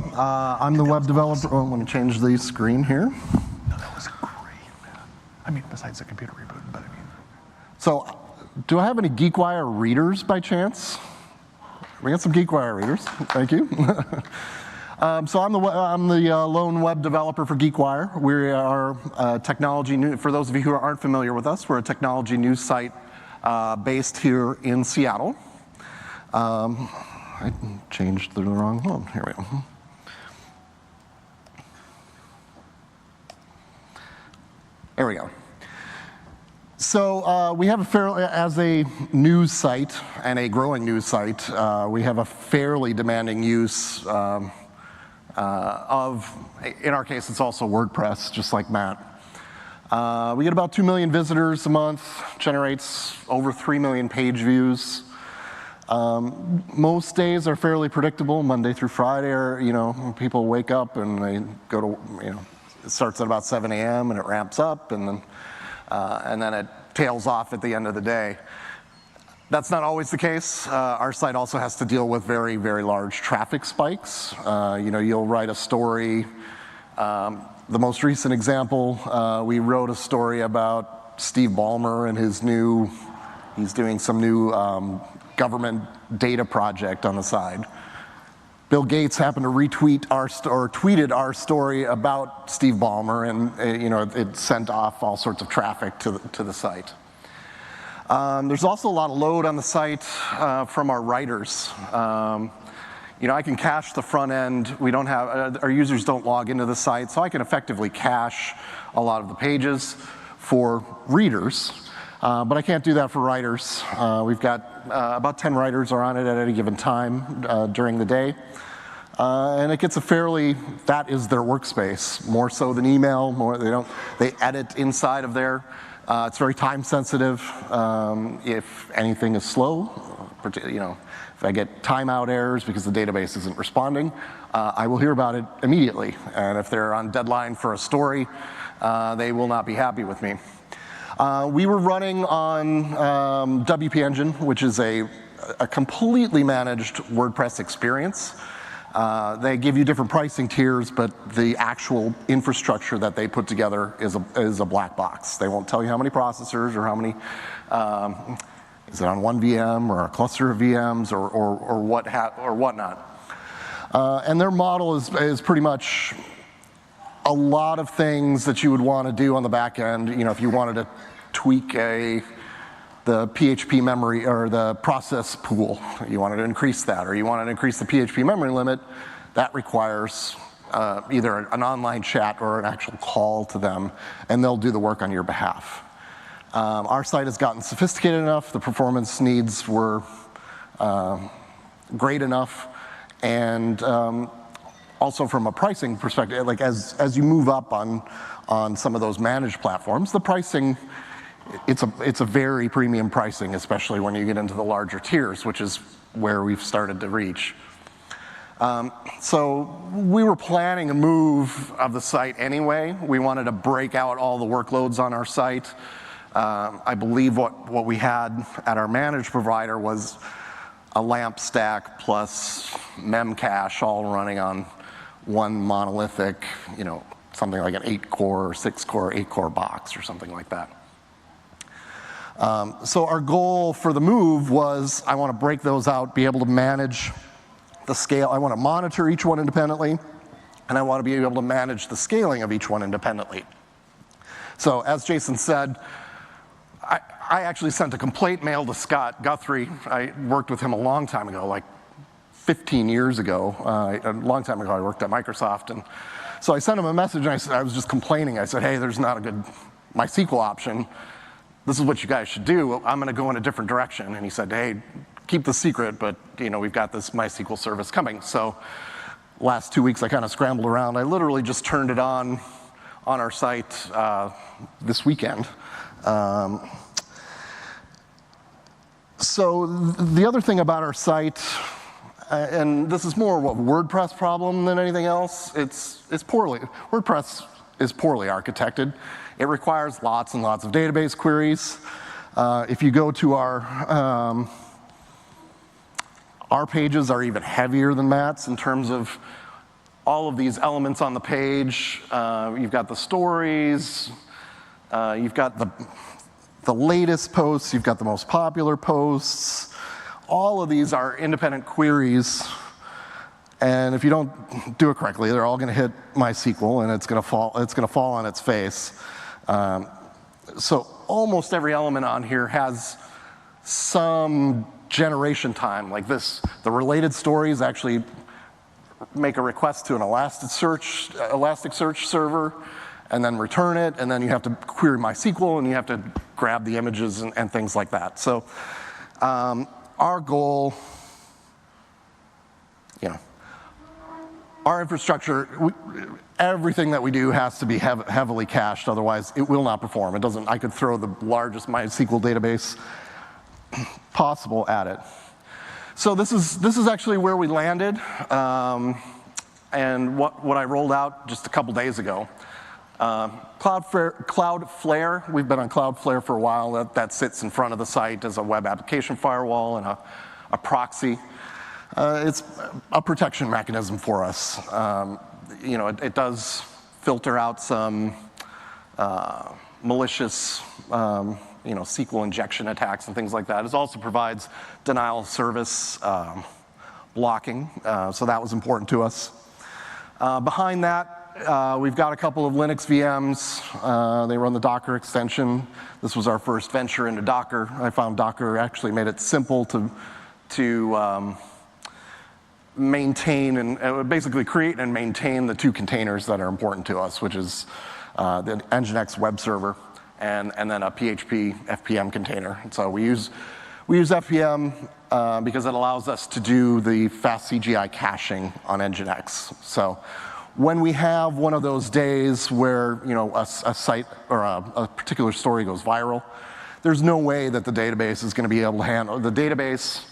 I'm the web developer. Oh, let me change the screen here. No, that was great. I mean, besides the computer reboot, but I mean. So, do I have any GeekWire readers by chance? We got some GeekWire readers. Thank you. So I'm the lone web developer for GeekWire. We are a technology news. For those of you who aren't familiar with us, we're a technology news site based here in Seattle. I changed the wrong one. Here we go. There we go. So we have as a news site and a growing news site, we have a fairly demanding use of, in our case, it's also WordPress, just like Matt. We get about 2 million visitors a month, generates over 3 million page views. Most days are fairly predictable, Monday through Friday, or, people wake up and they go to, it starts at about 7 a.m. and it ramps up and then it tails off at the end of the day. That's not always the case. Our site also has to deal with very, very large traffic spikes. You'll write a story. The most recent example, we wrote a story about Steve Ballmer and he's doing some new government data project on the side. Bill Gates happened to retweet tweeted our story about Steve Ballmer, and it sent off all sorts of traffic to the site. There's also a lot of load on the site from our writers. I can cache the front end. We don't have our users don't log into the site, so I can effectively cache a lot of the pages for readers. But I can't do that for writers. We've got about 10 writers are on it at any given time during the day. And it gets that is their workspace, more so than email. They edit inside of there. It's very time sensitive. If anything is slow, If I get timeout errors because the database isn't responding, I will hear about it immediately. And if they're on deadline for a story, they will not be happy with me. We were running on WP Engine, which is a completely managed WordPress experience. They give you different pricing tiers, but the actual infrastructure that they put together is a black box. They won't tell you how many processors or how many, is it on one VM or a cluster of VMs or whatnot. And their model is pretty much a lot of things that you would want to do on the back end. If you wanted to tweak the PHP memory or the process pool, you wanted to increase that, or you wanted to increase the PHP memory limit, that requires either an online chat or an actual call to them, and they'll do the work on your behalf. Our site has gotten sophisticated enough, the performance needs were great enough, and also from a pricing perspective, like as you move up on some of those managed platforms, the pricing, it's a very premium pricing, especially when you get into the larger tiers, which is where we've started to reach. So we were planning a move of the site anyway. We wanted to break out all the workloads on our site. I believe what we had at our managed provider was a LAMP stack plus memcache all running on one monolithic, something like an 8-core or 6-core, 8-core box or something like that. So our goal for the move was I want to break those out, be able to manage the scale. I want to monitor each one independently, and I want to be able to manage the scaling of each one independently. So as Jason said, I actually sent a complaint mail to Scott Guthrie. I worked with him a long time ago, like 15 years ago. A long time ago I worked at Microsoft. And so I sent him a message, and I was just complaining. I said, hey, there's not a good MySQL option. This is what you guys should do. I'm going to go in a different direction. And he said, hey, keep the secret, but we've got this MySQL service coming. So last 2 weeks I kind of scrambled around. I literally just turned it on our site this weekend. So the other thing about our site, and this is more of a WordPress problem than anything else, WordPress is poorly architected. It requires lots and lots of database queries. If you go to our pages are even heavier than Matt's in terms of all of these elements on the page. You've got the stories, you've got the latest posts, you've got the most popular posts. All of these are independent queries, and if you don't do it correctly, they're all going to hit MySQL, and it's going to fall on its face. So almost every element on here has some generation time, like this. The related stories actually make a request to an Elasticsearch server, and then return it, and then you have to query MySQL, and you have to grab the images and things like that. So our goal, our infrastructure, everything that we do has to be heavily cached, otherwise it will not perform. It doesn't. I could throw the largest MySQL database possible at it. So this is actually where we landed, and what I rolled out just a couple days ago. Cloudflare, we've been on Cloudflare for a while. That sits in front of the site as a web application firewall and a proxy. It's a protection mechanism for us. It does filter out some malicious SQL injection attacks and things like that. It also provides denial of service blocking, so that was important to us. Behind that, we've got a couple of Linux VMs. They run the Docker extension. This was our first venture into Docker. I found Docker actually made it simple to maintain and basically create and maintain the two containers that are important to us, which is the Nginx web server and then a PHP FPM container. And so we use FPM because it allows us to do the fast CGI caching on Nginx. So when we have one of those days where a site or a particular story goes viral, there's no way that the database is going to be able to handle. The database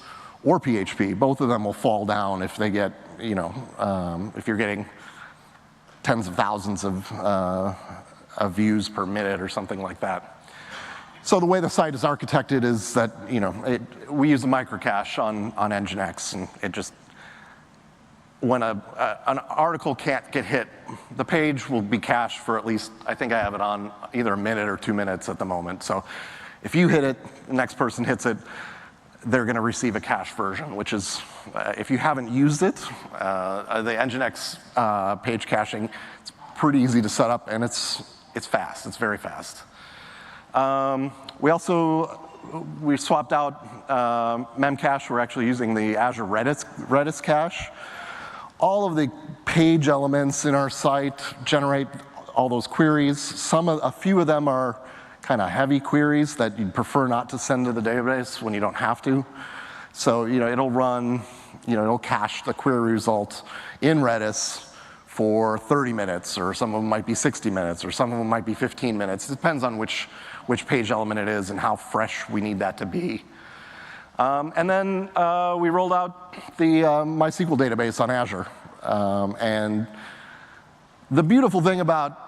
or PHP. Both of them will fall down if they get, if you're getting tens of thousands of views per minute or something like that. So the way the site is architected is that, we use a microcache on Nginx, and it just, when an article can't get hit, the page will be cached for at least, I think I have it on either a minute or 2 minutes at the moment. So if you hit it, the next person hits it, they're going to receive a cached version, which is, if you haven't used it, the Nginx page caching, it's pretty easy to set up, and it's fast. It's very fast. We swapped out Memcache. We're actually using the Azure Redis cache. All of the page elements in our site generate all those queries. A few of them are kind of heavy queries that you'd prefer not to send to the database when you don't have to. So, it'll run, it'll cache the query result in Redis for 30 minutes, or some of them might be 60 minutes, or some of them might be 15 minutes. It depends on which page element it is and how fresh we need that to be. And then we rolled out the MySQL database on Azure. And the beautiful thing about,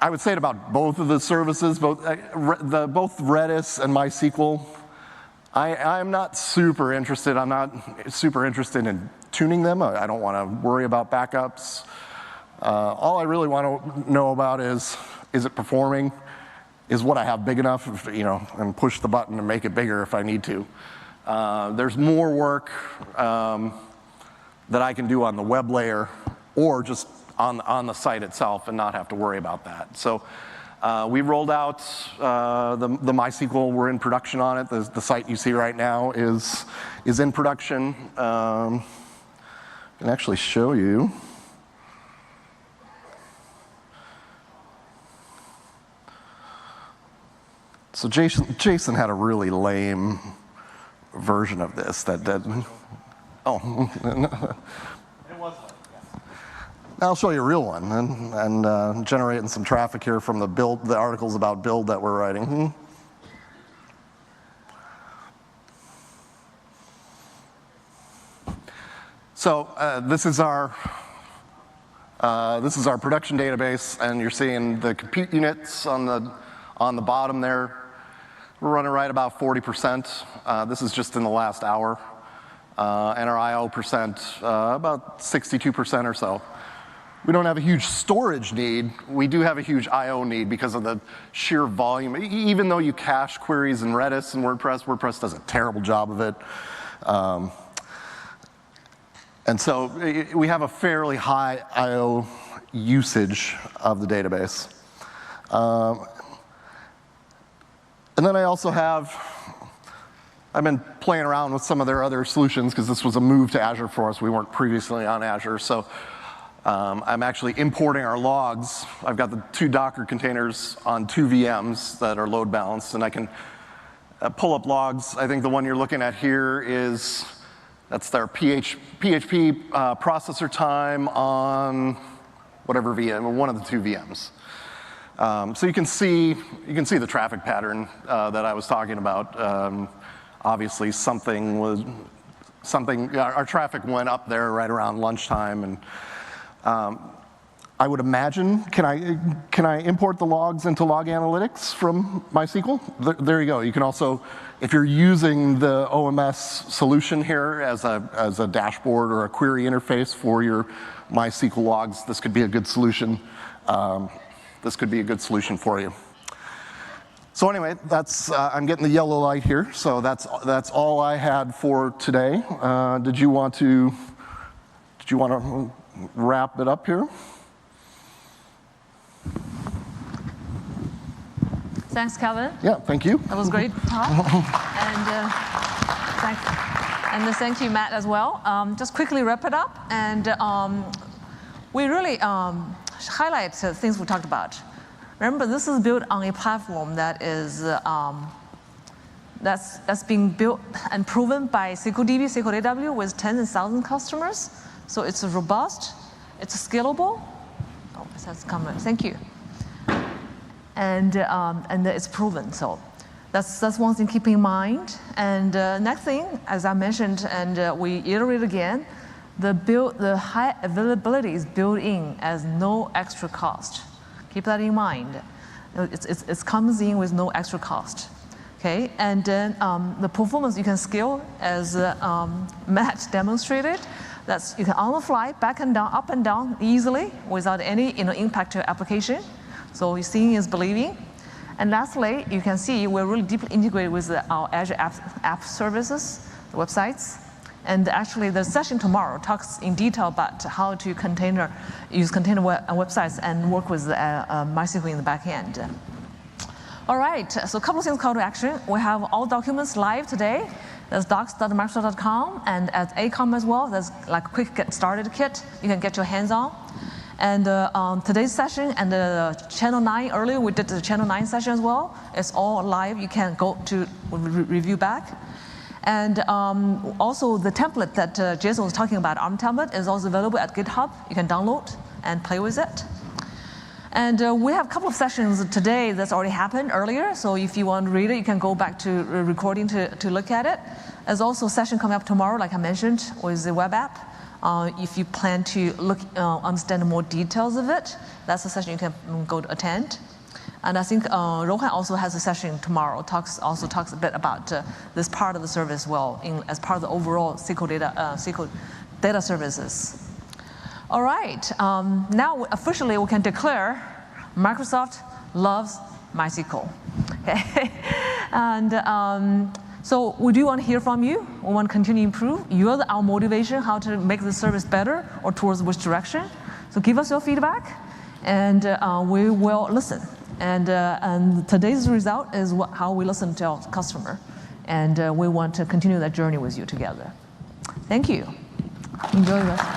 I would say it about both of the services, both Redis and MySQL, I'm not super interested. I'm not super interested in tuning them. I don't want to worry about backups. All I really want to know about is it performing? Is what I have big enough, and push the button and make it bigger if I need to. There's more work that I can do on the web layer or just on the site itself and not have to worry about that. So we rolled out the MySQL. We're in production on it. The site you see right now is in production. I can actually show you. So Jason had a really lame version of this oh. It was like, yeah. I'll show you a real one and generating some traffic here from the articles about build that we're writing. So this is our production database, and you're seeing the compute units on the bottom there. We're running right about 40%. This is just in the last hour. And our I/O percent, about 62% or so. We don't have a huge storage need. We do have a huge I/O need because of the sheer volume. Even though you cache queries in Redis and WordPress does a terrible job of it. And so we have a fairly high I/O usage of the database. And then I also I've been playing around with some of their other solutions because this was a move to Azure for us. We weren't previously on Azure. So I'm actually importing our logs. I've got the 2 Docker containers on 2 VMs that are load balanced, and I can pull up logs. I think the one you're looking at here that's their PHP processor time on whatever VM, one of the 2 VMs. So you can see the traffic pattern that I was talking about. Obviously, our traffic went up there right around lunchtime, and I would imagine, can I import the logs into log analytics from MySQL? There you go. You can also, if you're using the OMS solution here as a dashboard or a query interface for your MySQL logs, this could be a good solution. This could be a good solution for you. So anyway, I'm getting the yellow light here. So that's all I had for today. Did you want to wrap it up here? Thanks, Kevin. Yeah, thank you. That was great talk. And thanks. And thank you, Matt, as well. Just quickly wrap it up. And we really highlight the things we talked about. Remember, this is built on a platform that is that's being built and proven by SQLDB, SQLAW with tens and thousands of customers. So it's robust, it's scalable. Oh, it says comment. Thank you. And it's proven. So That's one thing to keep in mind. And next thing, as I mentioned, and we iterate again, the high availability is built in as no extra cost. Keep that in mind. It comes in with no extra cost. Okay, and then the performance you can scale as Matt demonstrated. That's you can on the fly, back and down, up and down easily without any impact to your application. So seeing is believing. And lastly, you can see we're really deeply integrated with our Azure app services, the websites. And actually, the session tomorrow talks in detail about how to use container websites and work with MySQL in the back end. All right, so a couple of things call to action. We have all documents live today. There's docs.microsoft.com and at ACOM as well. There's like a quick get started kit you can get your hands on. And today's session and the Channel 9 earlier, we did the Channel 9 session as well. It's all live. You can go to review back. And also the template that Jason was talking about, ARM template, is also available at GitHub. You can download and play with it. And we have a couple of sessions today that's already happened earlier. So if you want to read it, you can go back to recording to look at it. There's also a session coming up tomorrow, like I mentioned, with the web app. If you plan to understand more details of it, that's a session you can go to attend. And I think Rohan also has a session tomorrow, also talks a bit about this part of the service as part of the overall SQL data services. All right, now officially we can declare Microsoft loves MySQL. Okay, and so we do want to hear from you. We want to continue to improve. You're our motivation, how to make the service better or towards which direction. So give us your feedback, and we will listen. And today's result is how we listen to our customer, and we want to continue that journey with you together. Thank you. Enjoy the rest.